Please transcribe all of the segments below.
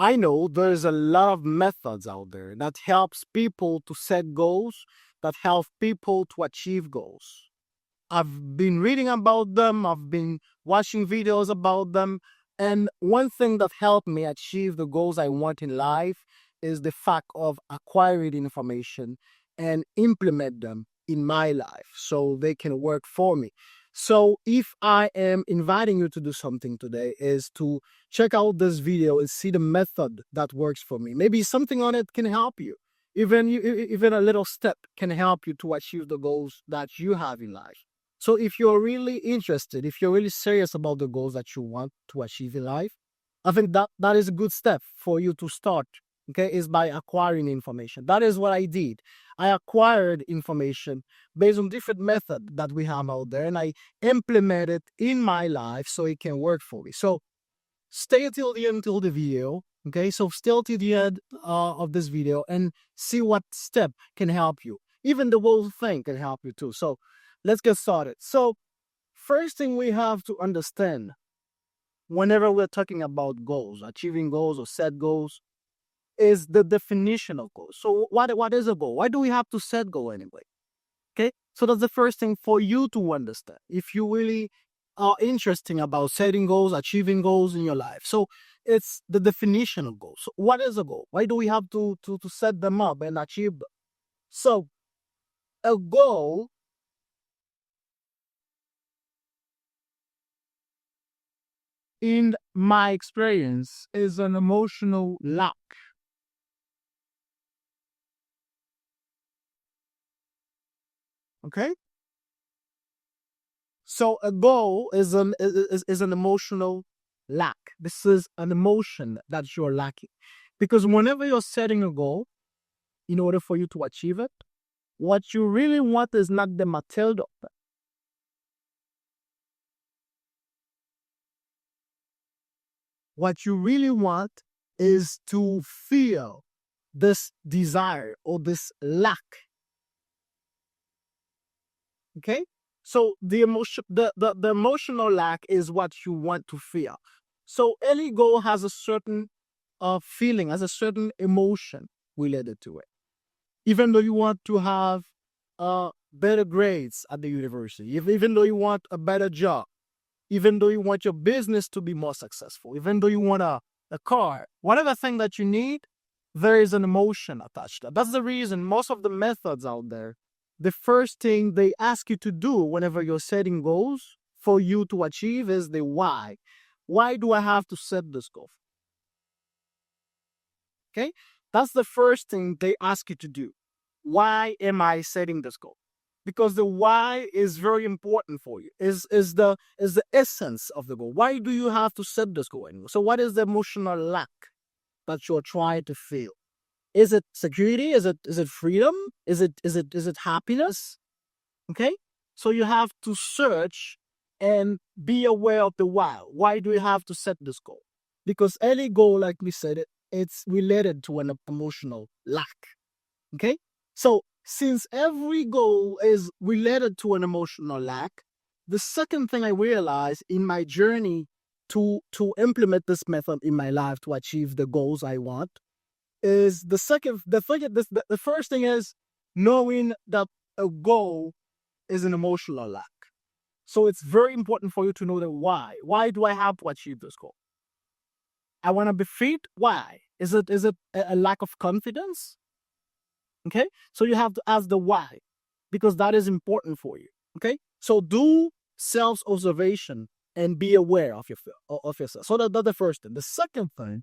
I know there's a lot of methods out there that helps people to set goals, that help people to achieve goals. I've been reading about them, I've been watching videos about them, and one thing that helped me achieve the goals I want in life is the fact of acquiring information and implement them in my life so they can work for me. So if I am inviting you to do something today is to check out this video and see the method that works for me. Maybe something on it can help you. Even a little step can help you to achieve the goals that you have in life. So if you're really interested, if you're really serious about the goals that you want to achieve in life, I think that is a good step for you to start. Okay, is by acquiring information. That is what I did. I acquired information based on different methods that we have out there, and I implemented in my life so it can work for me. So stay till the end of the video. Okay, so still till the end of this video and see what step can help you. Even the whole thing can help you too. So let's get started. So first thing we have to understand whenever we're talking about goals, achieving goals or set goals, is the definition of goals. So what is a goal? Why do we have to set goal anyway? Okay, so that's the first thing for you to understand if you really are interested about setting goals, achieving goals in your life. So it's the definition of goals. So what is a goal? Why do we have to set them up and achieve them? So a goal in my experience is an emotional lack. Okay, so a goal is an emotional lack. This is an emotion that you're lacking, because whenever you're setting a goal, in order for you to achieve it, what you really want is not the material. What you really want is to feel this desire or this lack. Okay, so the emotional lack is what you want to feel. So any goal has a certain feeling, has a certain emotion related to it. Even though you want to have better grades at the university, even though you want a better job, even though you want your business to be more successful, even though you want a car, whatever thing that you need, there is an emotion attached to that. That's the reason most of the methods out there, the first thing they ask you to do whenever you're setting goals for you to achieve is the why. Why do I have to set this goal? Okay, that's the first thing they ask you to do. Why am I setting this goal? Because the why is very important for you. Is the essence of the goal. Why do you have to set this goal anyway? So what is the emotional lack that you're trying to feel? Is it security? Is it freedom? Is it happiness? Okay, so you have to search and be aware of the why. Why do you have to set this goal? Because any goal, like we said, it's related to an emotional lack. Okay, so since every goal is related to an emotional lack, the second thing I realized in my journey to implement this method in my life to achieve the goals I want is the first thing is knowing that a goal is an emotional lack. So it's very important for you to know the why. Why do I have to achieve this goal? I want to be fit. Why? Is it a lack of confidence? Okay, so you have to ask the why, because that is important for you. Okay, so do self-observation and be aware of yourself. So that's the first thing. The second thing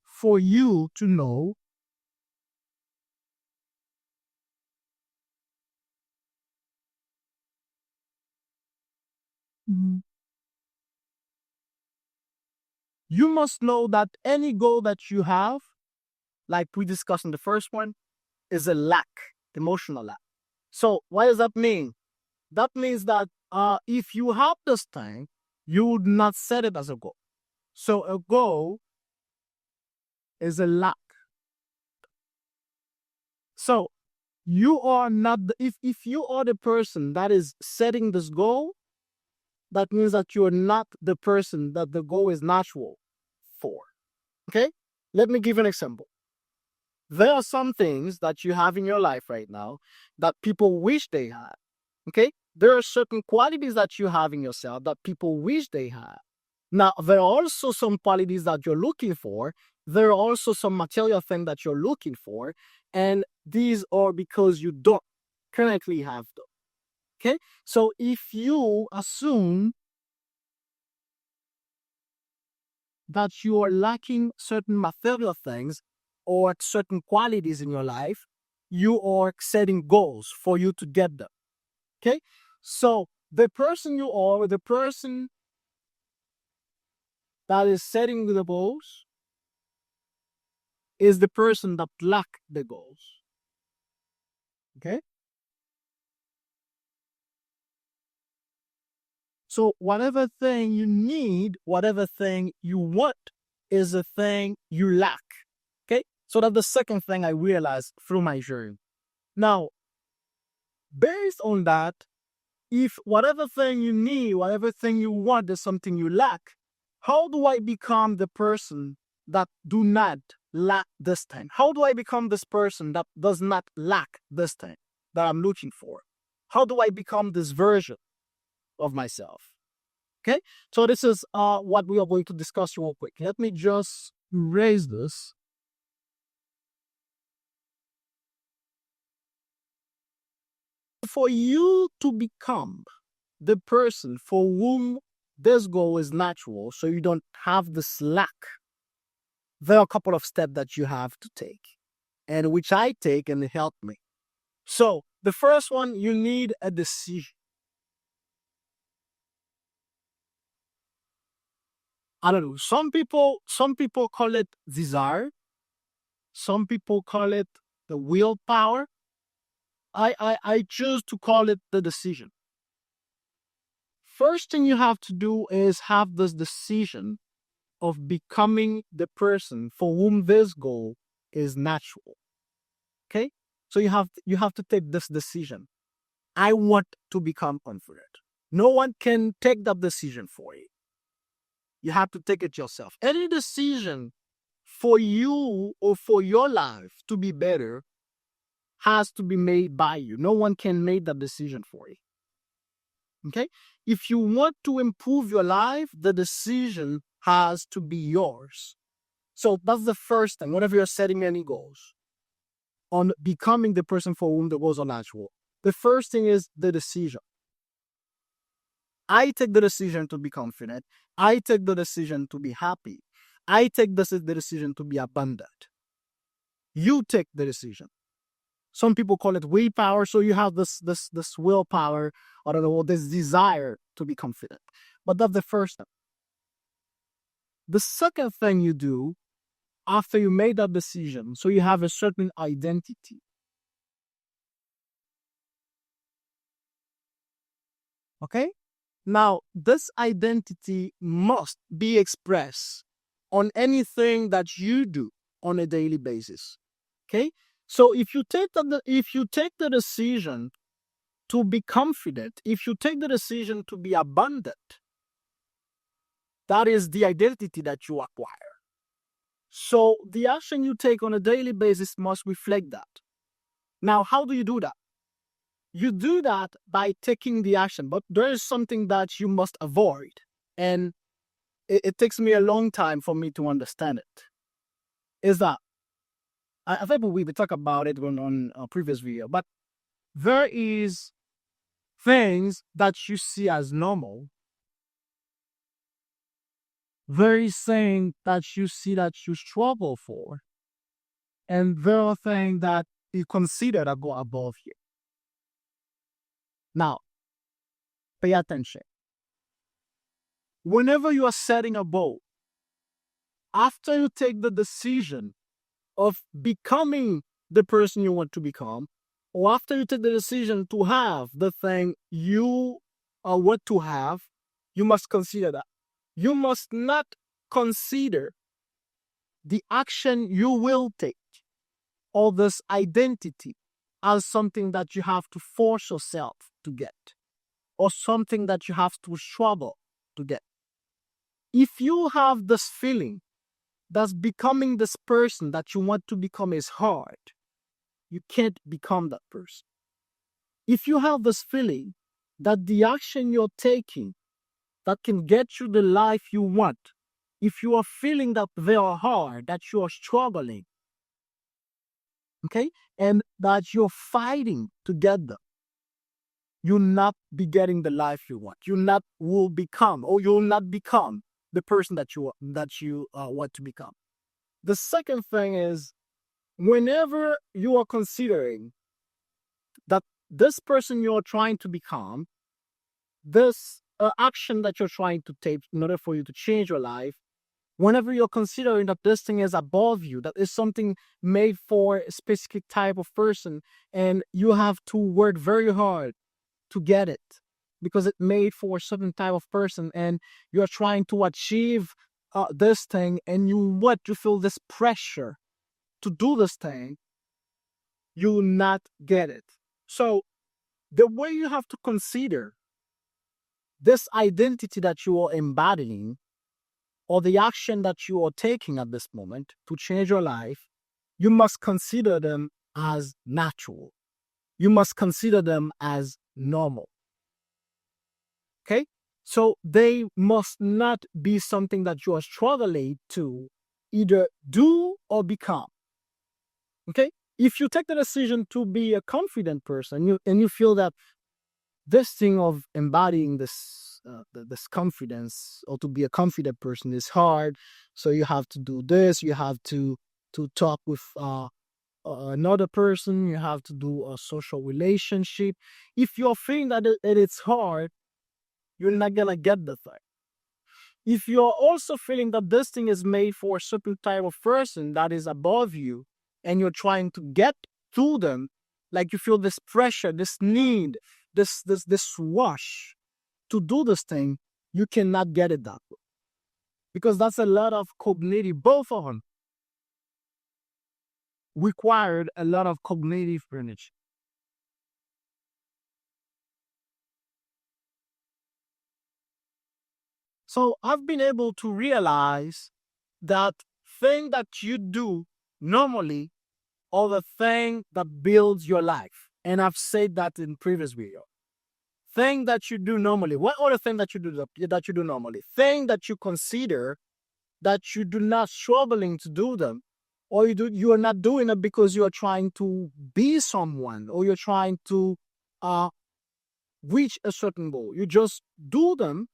for you to know you must know that any goal that you have, like we discussed in the first one, is a lack, emotional lack. So what does that mean? That means that if you have this thing, you would not set it as a goal. So a goal is a lack. So you are not if you are the person that is setting this goal, that means that you're not the person that the goal is natural for. Okay? Let me give an example. There are some things that you have in your life right now that people wish they had. Okay? There are certain qualities that you have in yourself that people wish they had. Now, there are also some qualities that you're looking for. There are also some material things that you're looking for. And these are because you don't currently have them. Okay? So if you assume that you are lacking certain material things or certain qualities in your life, you are setting goals for you to get them. Okay? So the person you are, the person that is setting the goals, is the person that lack the goals. Okay? So whatever thing you need, whatever thing you want is a thing you lack. Okay? So that's the second thing I realized through my journey. Now, based on that, if whatever thing you need, whatever thing you want is something you lack, how do I become the person that do not lack this thing? How do I become this person that does not lack this thing that I'm looking for? How do I become this version of myself? Okay, so this is what we are going to discuss real quick. Let me just erase this. For you to become the person for whom this goal is natural, so you don't have this lack, there are a couple of steps that you have to take, and which I take and it helped me. So the first one, you need a decision. I don't know. Some people call it desire. Some people call it the willpower. I choose to call it the decision. First thing you have to do is have this decision of becoming the person for whom this goal is natural. Okay? So you have to take this decision. I want to become confident. No one can take that decision for you. You have to take it yourself. Any decision for you or for your life to be better has to be made by you. No one can make that decision for you. Okay? If you want to improve your life, the decision has to be yours. So that's the first thing. Whenever you're setting any goals on becoming the person for whom the goals are natural, the first thing is the decision. I take the decision to be confident. I take the decision to be happy. I take the decision to be abundant. You take the decision. Some people call it willpower. So you have this willpower, I don't know, this desire to be confident. But that's the first step. The second thing you do after you made that decision, so you have a certain identity. Okay? Now, this identity must be expressed on anything that you do on a daily basis. Okay? So if you take the decision to be confident, if you take the decision to be abundant, that is the identity that you acquire. So the action you take on a daily basis must reflect that. Now, how do you do that? You do that by taking the action, but there is something that you must avoid. And it takes me a long time for me to understand it. Is that I think we talked about it on a previous video, but there is things that you see as normal. There is things that you see that you struggle for. And there are things that you consider that go above you. Now, pay attention. Whenever you are setting a goal, after you take the decision of becoming the person you want to become, or after you take the decision to have the thing you want to have, you must consider that. You must not consider the action you will take or this identity as something that you have to force yourself to get or something that you have to struggle to get. If you have this feeling that's becoming this person that you want to become is hard, you can't become that person. If you have this feeling that the action you're taking that can get you the life you want, if you are feeling that they are hard, that you are struggling, okay, and that you're fighting to get them, you'll not be getting the life you want. You'll not become the person that you want to become. The second thing is, whenever you are considering that this person you're trying to become, this action that you're trying to take in order for you to change your life, whenever you're considering that this thing is above you, that is something made for a specific type of person, and you have to work very hard to get it because it made for a certain type of person, and you're trying to achieve this thing, and you feel this pressure to do this thing, you will not get it. So the way you have to consider this identity that you are embodying or the action that you are taking at this moment to change your life, you must consider them as natural. You must consider them as normal. Okay? So they must not be something that you are struggling to either do or become. Okay? If you take the decision to be a confident person, and you feel that this thing of embodying this confidence or to be a confident person is hard, so you have to do this, you have to talk with another person, you have to do a social relationship. If you're feeling that it's hard, you're not gonna get the thing. If you're also feeling that this thing is made for a certain type of person that is above you, and you're trying to get to them, like you feel this pressure, this need, this rush to do this thing, you cannot get it that way. Because that's a lot of cognitive, both of them required a lot of cognitive energy. So I've been able to realize that thing that you do normally or the thing that builds your life. And I've said that in previous video. Thing that you do normally. What other thing that you do normally? Thing that you consider that you do not struggling to do them, or you are not doing it because you are trying to be someone, or you're trying to uh reach a certain goal. You just do them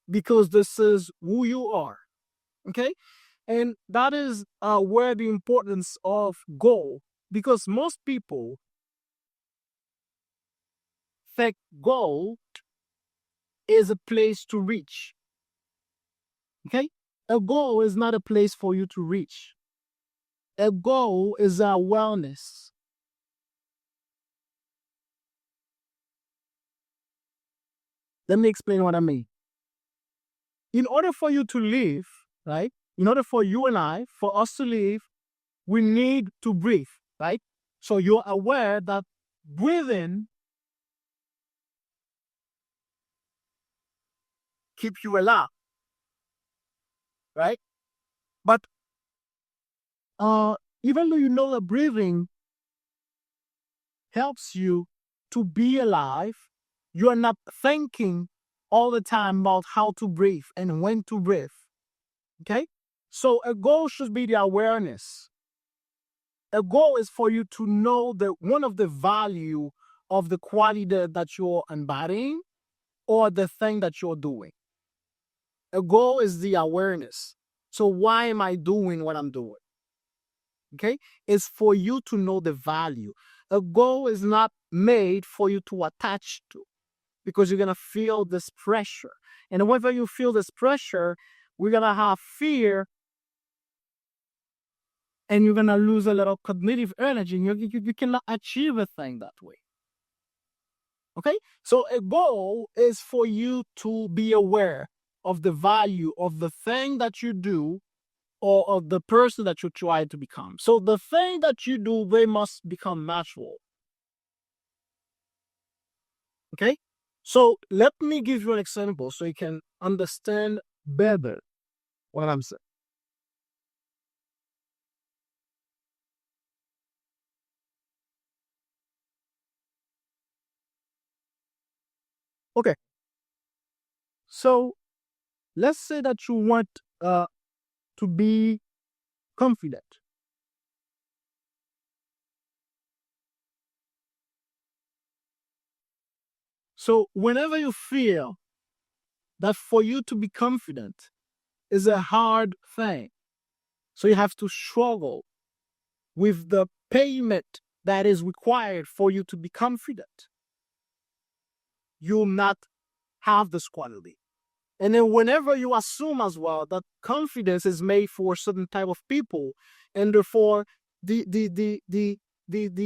because this is who you are. Okay? And that is where the importance of goal, because most people think goal is a place to reach. Okay? A goal is not a place for you to reach. A goal is a wellness. Let me explain what I mean. In order for you to live, right? In order for you and I, for us to live, we need to breathe, right? So you're aware that breathing keeps you alive, right? But uh, even though you know that breathing helps you to be alive, you are not thinking all the time about how to breathe and when to breathe. Okay? So a goal should be the awareness. A goal is for you to know that one of the value of the quality that you're embodying or the thing that you're doing. A goal is the awareness. So why am I doing what I'm doing? Okay? It's for you to know the value. A goal is not made for you to attach to, because you're going to feel this pressure. And whenever you feel this pressure, we're going to have fear, and you're going to lose a lot of cognitive energy. And you cannot achieve a thing that way. Okay? So a goal is for you to be aware of the value of the thing that you do or of the person that you try to become. So the thing that you do, they must become natural. Okay? So let me give you an example so you can understand better what I'm saying. Okay, so let's say that you want to be confident. So whenever you feel that for you to be confident is a hard thing, so you have to struggle with the payment that is required for you to be confident, you'll not have this quality. And then whenever you assume as well that confidence is made for certain type of people, and therefore the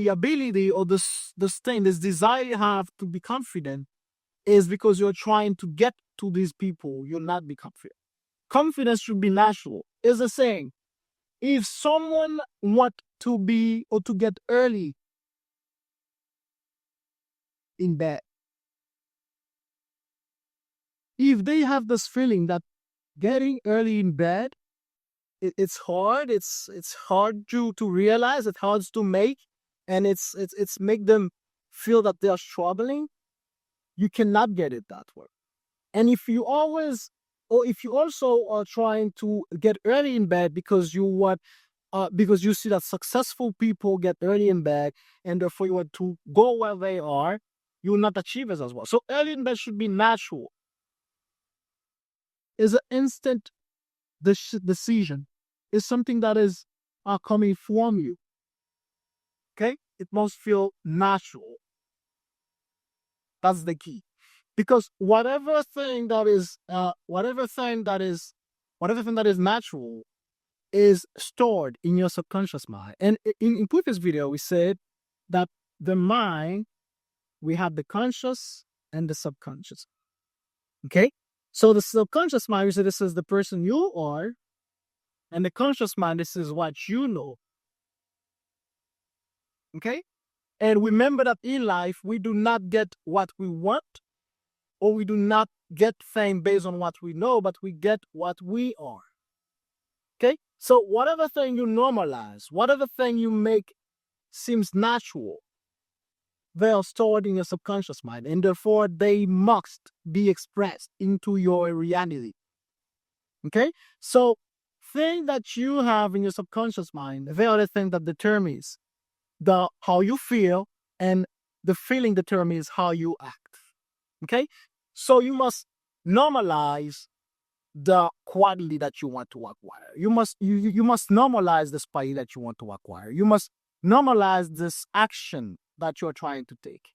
ability or this thing, this desire you have to be confident is because you're trying to get to these people, you'll not be confident. Confidence should be natural. Is a saying. If someone want to be or to get early in bed, if they have this feeling that getting early in bed, it's hard. It's hard to realize. It's hard to make, and it's make them feel that they are struggling. You cannot get it that way. And if you always, or if you also are trying to get early in bed because you want, because you see that successful people get early in bed, and therefore you want to go where they are, you will not achieve it as well. So early in bed should be natural. Is an instant decision. Is something that is coming from you. Okay, it must feel natural. That's the key. Because whatever thing that is natural is stored in your subconscious mind. And in previous video, we said that the mind, we have the conscious and the subconscious. Okay? So the subconscious mind, we say this is the person you are, and the conscious mind, this is what you know. Okay? And remember that in life, we do not get what we want, or we do not get things based on what we know, but we get what we are. Okay? So whatever thing you normalize, whatever thing you make seems natural, they are stored in your subconscious mind, and therefore they must be expressed into your reality. Okay? So thing that you have in your subconscious mind, they are the thing that determines the how you feel, and the feeling determines how you act. Okay? So you must normalize the quality that you want to acquire. You must normalize this quality that you want to acquire. You must normalize this action that you're trying to take.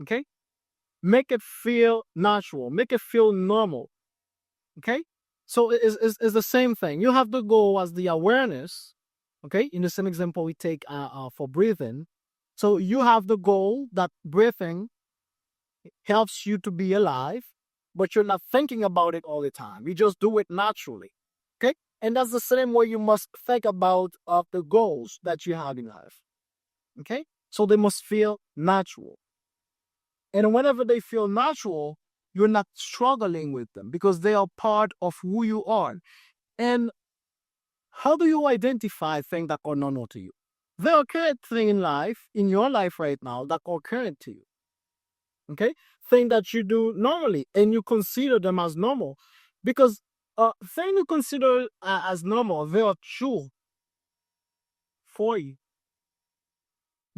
Okay? Make it feel natural. Make it feel normal. Okay? So it's the same thing. You have the goal as the awareness. Okay? In the same example we take for breathing. So you have the goal that breathing helps you to be alive, but you're not thinking about it all the time. You just do it naturally. Okay? And that's the same way you must think about the goals that you have in life. Okay? So they must feel natural. And whenever they feel natural, you're not struggling with them because they are part of who you are. And how do you identify things that are normal to you? There are current things in life, in your life right now, that are current to you. Okay? Things that you do normally and you consider them as normal. Because things you consider as normal, they are true for you.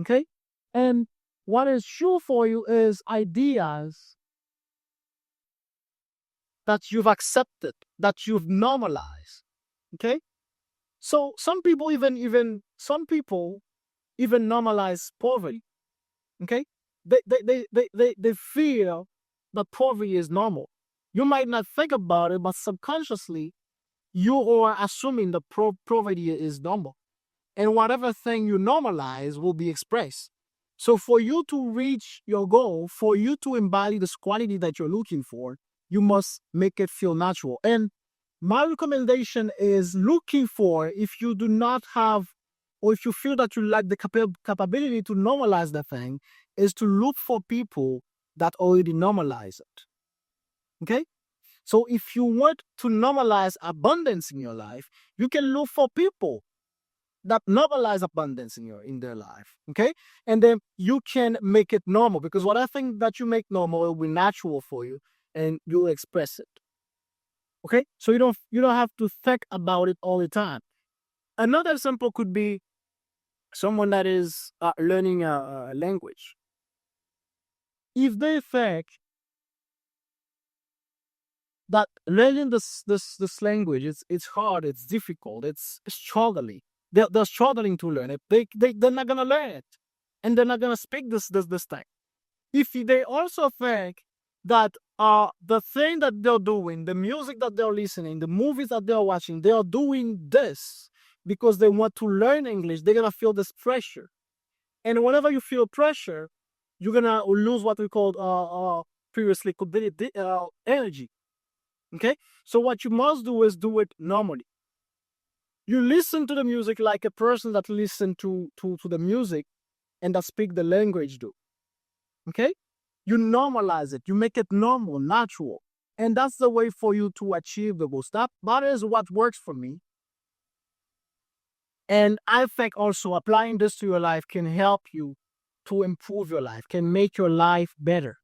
Okay? And what is true for you is ideas that you've accepted, that you've normalized. Okay? So some people even normalize poverty. Okay? They feel that poverty is normal. You might not think about it, but subconsciously you are assuming that poverty is normal. And whatever thing you normalize will be expressed. So for you to reach your goal, for you to embody this quality that you're looking for, you must make it feel natural. And my recommendation is looking for, if you do not have, or if you feel that you lack the capability to normalize the thing, is to look for people that already normalize it. Okay? So if you want to normalize abundance in your life, you can look for people that normalize abundance in their life. Okay, and then you can make it normal, because what I think that you make normal, it will be natural for you, and you'll express it. Okay, so you don't have to think about it all the time. Another example could be someone that is learning a language. If they think that learning this language, it's hard, it's difficult, it's struggling. They're struggling to learn it. They're not gonna learn it, and they're not gonna speak this thing. If they also think that the thing that they're doing, the music that they're listening, the movies that they're watching, they are doing this because they want to learn English, they're gonna feel this pressure. And whenever you feel pressure, you're gonna lose what we called previously could be energy. Okay, so what you must do is do it normally. You listen to the music like a person that listen to the music and that speak the language do. Okay, you normalize it, you make it normal, natural, and that's the way for you to achieve the goals. That is what works for me, and I think also applying this to your life can help you to improve your life, can make your life better.